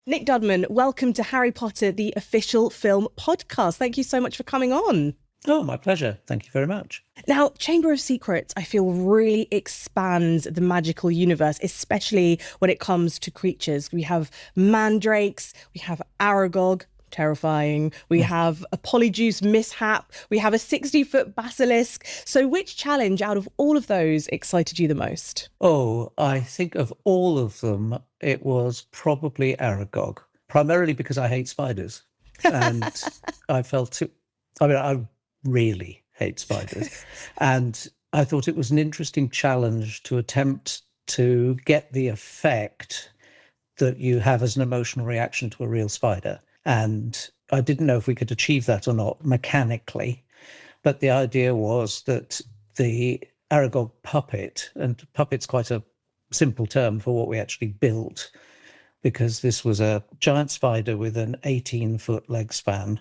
Nick Dudman, welcome to Harry Potter, the official film podcast. Thank you so much for coming on. Oh, my pleasure. Thank you very much. Now, Chamber of Secrets, I feel really expands the magical universe, especially when it comes to creatures. We have mandrakes, we have Aragog, terrifying. We have a Polyjuice mishap. We have a 60-foot basilisk. So which challenge out of all of those excited you the most? Oh, I think of all of them, it was probably Aragog, primarily because I hate spiders. And I really hate spiders. And I thought it was an interesting challenge to attempt to get the effect that you have as an emotional reaction to a real spider. And I didn't know if we could achieve that or not mechanically. But the idea was that the Aragog puppet, and puppet's quite a simple term for what we actually built, because this was a giant spider with an 18-foot leg span.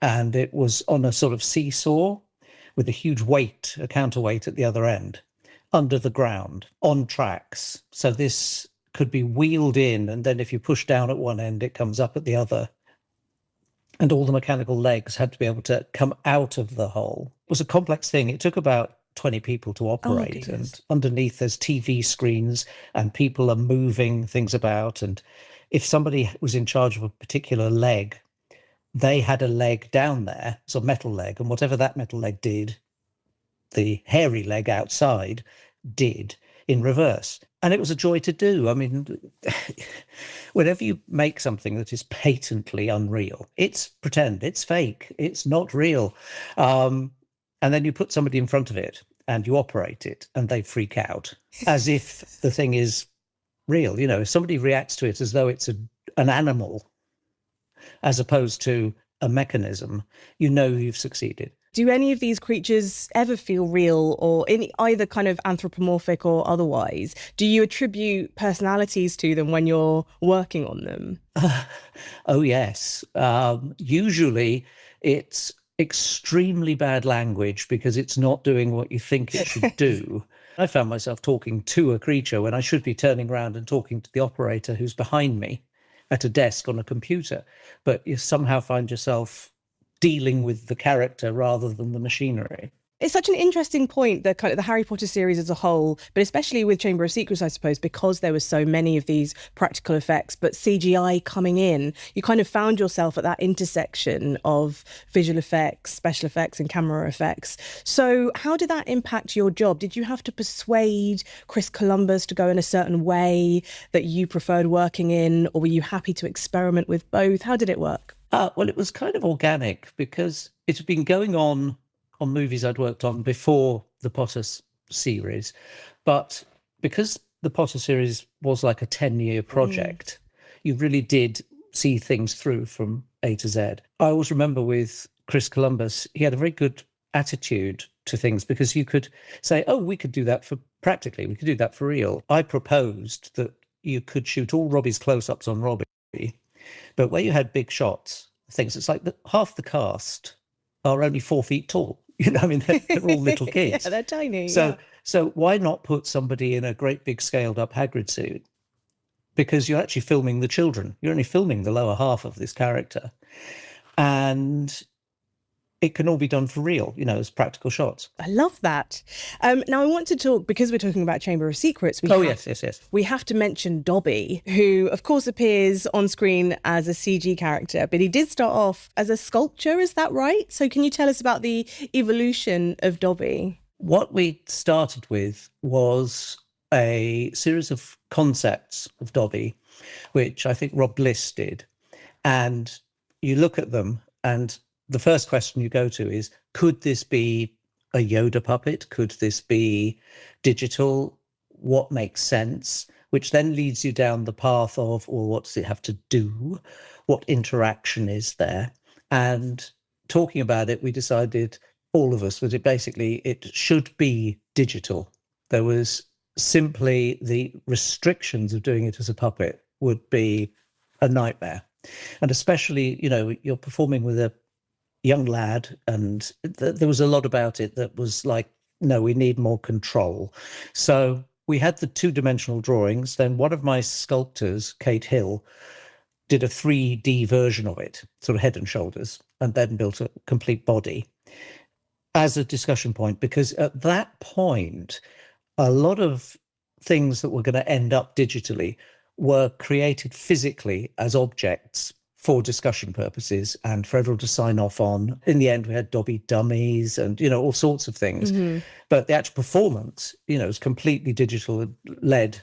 And it was on a sort of seesaw with a huge weight, a counterweight at the other end, under the ground, on tracks. So this could be wheeled in, and then if you push down at one end, it comes up at the other. And all the mechanical legs had to be able to come out of the hole. It was a complex thing. It took about 20 people to operate. And underneath there's TV screens and people are moving things about. And if somebody was in charge of a particular leg, they had a leg down there, so metal leg, and whatever that metal leg did, the hairy leg outside did in reverse. And it was a joy to do. I mean, whenever you make something that is patently unreal, it's pretend, it's fake, it's not real. And then you put somebody in front of it and you operate it and they freak out as if the thing is real. You know, if somebody reacts to it as though it's an animal as opposed to a mechanism, you know you've succeeded. Do any of these creatures ever feel real, or in either kind of anthropomorphic or otherwise? Do you attribute personalities to them when you're working on them? Oh, yes. Usually it's extremely bad language because it's not doing what you think it should do. I found myself talking to a creature when I should be turning around and talking to the operator who's behind me at a desk on a computer, but you somehow find yourself dealing with the character rather than the machinery. It's such an interesting point, the kind of the Harry Potter series as a whole, but especially with Chamber of Secrets, I suppose, because there were so many of these practical effects, but CGI coming in, you kind of found yourself at that intersection of visual effects, special effects and camera effects. So how did that impact your job? Did you have to persuade Chris Columbus to go in a certain way that you preferred working in, or were you happy to experiment with both? How did it work? Well, it was kind of organic because it had been going on movies I'd worked on before the Potter series. But because the Potter series was like a 10-year project, you really did see things through from A to Z. I always remember with Chris Columbus, he had a very good attitude to things because you could say, oh, we could do that for practically, we could do that for real. I proposed that you could shoot all Robbie's close-ups on Robbie, but where you had big shots, things, it's like half the cast are only 4 feet tall. You know, I mean, they're all little kids. Yeah, they're tiny. So why not put somebody in a great big scaled up Hagrid suit? Because you're actually filming the children. You're only filming the lower half of this character. And it can all be done for real, you know, as practical shots. I love that. Now, I want to talk, because we're talking about Chamber of Secrets. Yes. We have to mention Dobby, who, of course, appears on screen as a CG character, but he did start off as a sculpture, is that right? So can you tell us about the evolution of Dobby? What we started with was a series of concepts of Dobby, which I think Rob Bliss did. And you look at them and the first question you go to is, could this be a Yoda puppet? Could this be digital? What makes sense? Which then leads you down the path of, well, what does it have to do? What interaction is there? And talking about it, we decided, all of us, that it should be digital. There was simply the restrictions of doing it as a puppet would be a nightmare. And especially, you know, you're performing with a young lad, and there was a lot about it that was like, no, we need more control. So we had the 2-dimensional drawings. Then one of my sculptors, Kate Hill, did a 3D version of it, sort of head and shoulders, and then built a complete body as a discussion point, because at that point, a lot of things that were going to end up digitally were created physically as objects for discussion purposes and for everyone to sign off on. In the end, we had Dobby dummies and, all sorts of things. Mm-hmm. But the actual performance, is completely digital led,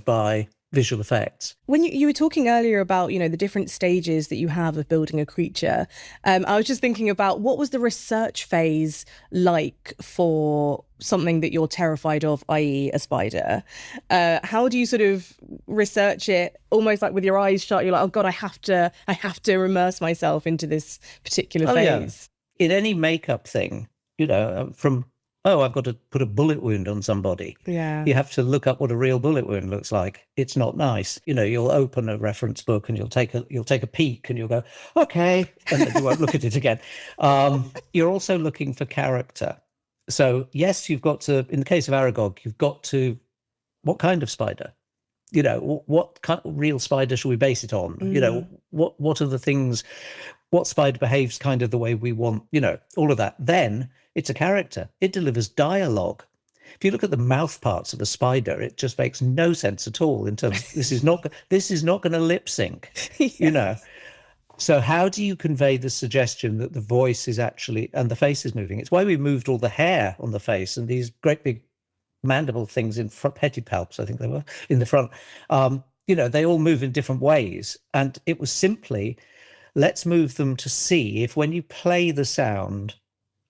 by visual effects. When you were talking earlier about, the different stages that you have of building a creature, I was just thinking about what was the research phase like for something that you're terrified of, i.e. a spider? How do you sort of research it almost like with your eyes shut? You're like, oh God, I have to immerse myself into this particular phase. Yeah. In any makeup thing, from I've got to put a bullet wound on somebody. Yeah. You have to look up what a real bullet wound looks like. It's not nice. You'll open a reference book and you'll take a peek and you'll go, okay, and then you won't look at it again. You're also looking for character. So yes, you've got to, in the case of Aragog, you've got to, what kind of spider? What kind of real spider should we base it on? What are the things, what spider behaves kind of the way we want, all of that. Then it's a character. It delivers dialogue. If you look at the mouth parts of a spider, it just makes no sense at all in terms of this is not going to lip sync, Yeah. So how do you convey the suggestion that the voice is actually, and the face is moving? It's why we moved all the hair on the face and these great big mandible things in front, pedipalps, I think they were, in the front. They all move in different ways. And it was simply, let's move them to see if when you play the sound,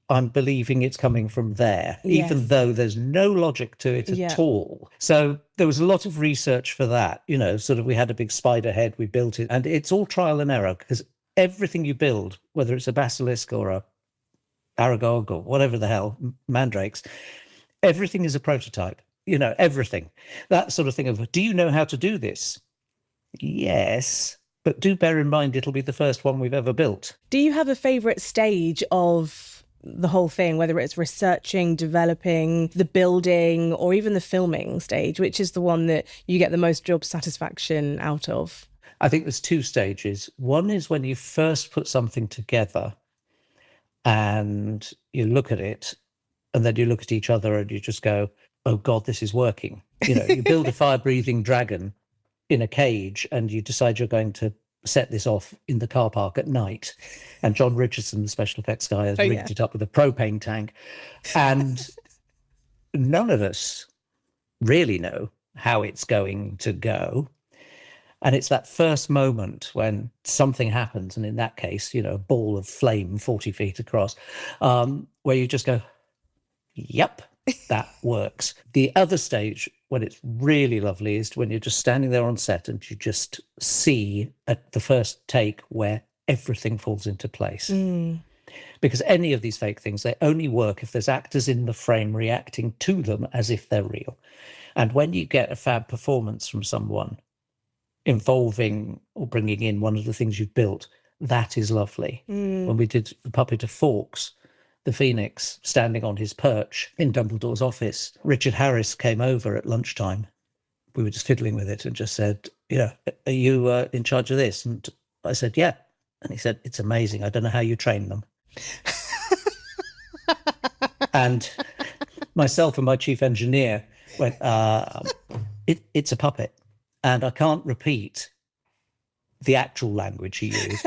I'm believing it's coming from there, yes. even though there's no logic to it at all. So there was a lot of research for that, sort of we had a big spider head, we built it, and it's all trial and error because everything you build, whether it's a basilisk or a Aragog or whatever the hell, mandrakes, everything is a prototype, everything. That sort of thing of, do you know how to do this? Yes. But do bear in mind, it'll be the first one we've ever built. Do you have a favourite stage of the whole thing, whether it's researching, developing, the building, or even the filming stage? Which is the one that you get the most job satisfaction out of? I think there's two stages. One is when you first put something together and you look at it, and then you look at each other and you just go, oh God, this is working. You build a fire-breathing dragon in a cage and you decide you're going to set this off in the car park at night. And John Richardson, the special effects guy, has rigged it up with a propane tank. And none of us really know how it's going to go. And it's that first moment when something happens, and in that case, a ball of flame 40 feet across, where you just go, yep, that works. The other stage, when it's really lovely, is when you're just standing there on set and you just see at the first take where everything falls into place. Because any of these fake things, they only work if there's actors in the frame reacting to them as if they're real. And when you get a fab performance from someone involving or bringing in one of the things you've built, that is lovely. When we did the puppet of Fawkes, the Phoenix, standing on his perch in Dumbledore's office, Richard Harris came over at lunchtime. We were just fiddling with it and just said, are you in charge of this? And I said, yeah. And he said, it's amazing. I don't know how you train them. And myself and my chief engineer went, it's a puppet. And I can't repeat the actual language he used.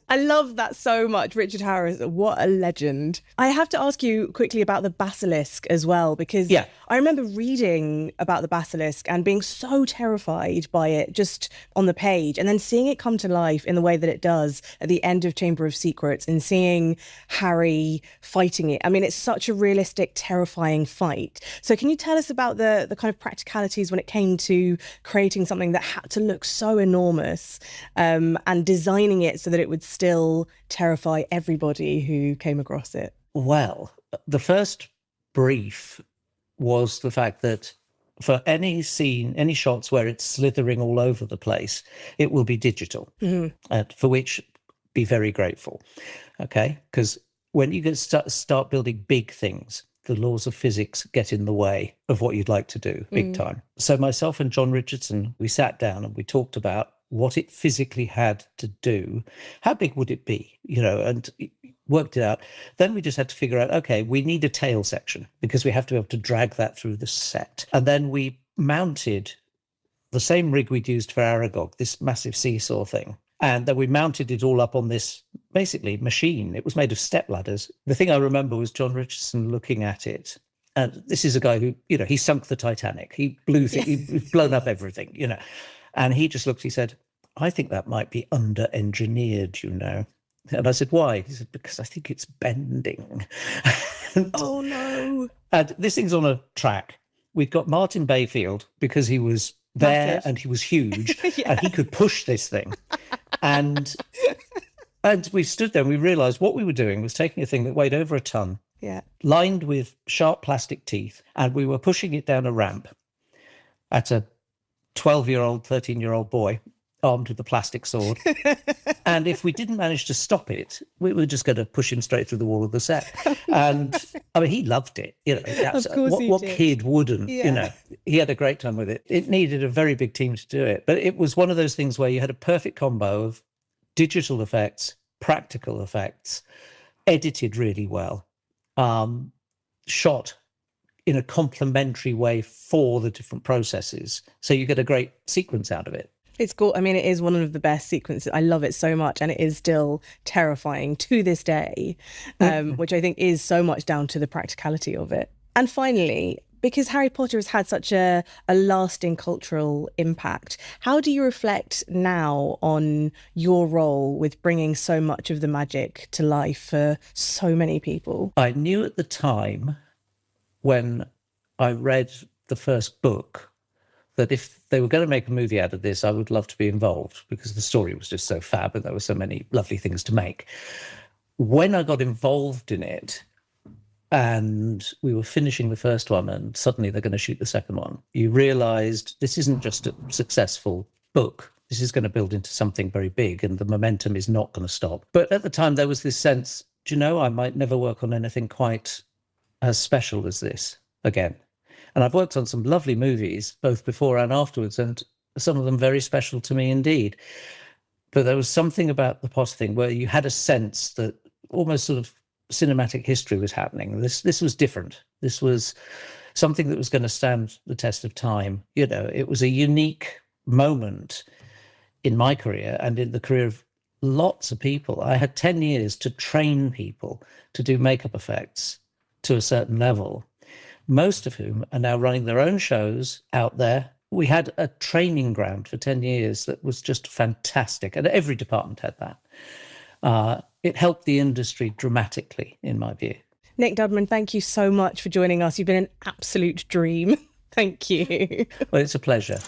I love that so much. Richard Harris, what a legend. I have to ask you quickly about the basilisk as well, because I remember reading about the basilisk and being so terrified by it just on the page, and then seeing it come to life in the way that it does at the end of Chamber of Secrets and seeing Harry fighting it. I mean, it's such a realistic, terrifying fight. So can you tell us about the kind of practicalities when it came to creating something that had to look so enormous and designing it so that it would still terrify everybody who came across it? Well, the first brief was the fact that for any scene, any shots where it's slithering all over the place, it will be digital, for which be very grateful. Okay? Because when you start building big things, the laws of physics get in the way of what you'd like to do big time. So myself and John Richardson, we sat down and we talked about what it physically had to do. How big would it be? And worked it out. Then we just had to figure out, okay, we need a tail section because we have to be able to drag that through the set. And then we mounted the same rig we'd used for Aragog, this massive seesaw thing. And then we mounted it all up on this, basically, machine. It was made of step ladders. The thing I remember was John Richardson looking at it. And this is a guy who, he sunk the Titanic. He blew things, he's blown up everything, And he just looked, he said, I think that might be under-engineered, And I said, why? He said, because I think it's bending. Oh, no. And this thing's on a track. We've got Martin Bayfield, because he was there Massive. and he was huge and he could push this thing. And we stood there and we realized what we were doing was taking a thing that weighed over a ton, lined with sharp plastic teeth, and we were pushing it down a ramp at a 12-year-old, 13-year-old boy armed with a plastic sword. And if we didn't manage to stop it, we were just going to push him straight through the wall of the set. And I mean, he loved it. Of course what he did. kid wouldn't? He had a great time with it. It needed a very big team to do it, but it was one of those things where you had a perfect combo of digital effects, practical effects, edited really well, shot in a complementary way for the different processes. So you get a great sequence out of it. It's cool. I mean, it is one of the best sequences. I love it so much. And it is still terrifying to this day, which I think is so much down to the practicality of it. And finally, because Harry Potter has had such a lasting cultural impact, how do you reflect now on your role with bringing so much of the magic to life for so many people? I knew at the time when I read the first book that if they were going to make a movie out of this, I would love to be involved because the story was just so fab and there were so many lovely things to make. When I got involved in it and we were finishing the first one and suddenly they're going to shoot the second one, you realized this isn't just a successful book. This is going to build into something very big and the momentum is not going to stop. But at the time there was this sense, I might never work on anything quite as special as this again. And I've worked on some lovely movies, both before and afterwards, and some of them very special to me indeed. But there was something about the Potter thing where you had a sense that almost sort of cinematic history was happening. This was different. This was something that was going to stand the test of time. It was a unique moment in my career and in the career of lots of people. I had 10 years to train people to do makeup effects to a certain level, most of whom are now running their own shows out there. We had a training ground for 10 years that was just fantastic, and every department had that. It helped the industry dramatically, in my view. Nick Dudman, thank you so much for joining us. You've been an absolute dream. Thank you. Well, it's a pleasure.